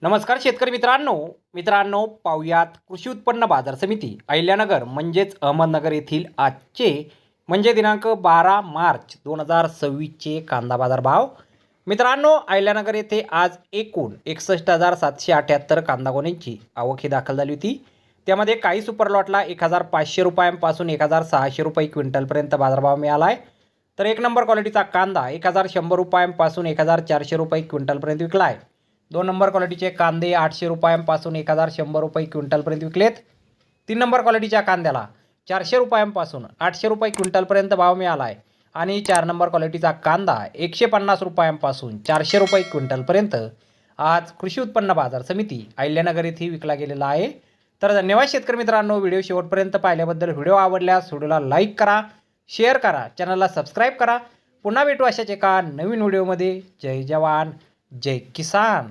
नमस्कार शेतकरी मित्रांनो पाहुयात कृषी उत्पन्न बाजार समिती अहिल्यानगर म्हणजेच अहमदनगर येथील आजचे म्हणजे दिनांक 12 मार्च 2026चे कांदा बाजार भाव। मित्रांनो अहिल्यानगर येथे आज एकूण 61,778 कांदा गोण्यांची आवक ही दाखल झाली होती। त्यामध्ये काही सुपर लॉटला 1,500 रुपयांपासून 1,600 रुपये क्विंटलपर्यंत बाजारभाव मिळाला आहे। तर एक नंबर क्वालिटीचा कांदा 1,100 रुपयांपासून 1,400 रुपये क्विंटलपर्यंत विकला आहे। 2 नंबर क्वालिटीचे कांदे 800 रुपयांपासून 1,100 रुपये क्विंटलपर्यंत विकलेत। 3 नंबर क्वालिटीच्या कांद्याला 400 रुपयांपासून 800 रुपये क्विंटलपर्यंत भाव मिळाला आहे आणि 4 नंबर क्वालिटीचा कांदा 150 रुपयांपासून 400 रुपये क्विंटलपर्यंत आज कृषी उत्पन्न बाजार समिती अहिल्यानगर येथे विकला गेलेला आहे। तर धन्यवाद शेतकरी मित्रांनो, व्हिडिओ शेवटपर्यंत पाहिल्याबद्दल। व्हिडिओ आवडल्यास व्हिडिओला लाईक करा, शेअर करा, चॅनलला सबस्क्राईब करा। पुन्हा भेटू अशाच एका नवीन व्हिडिओमध्ये। जय जवान जय किसान।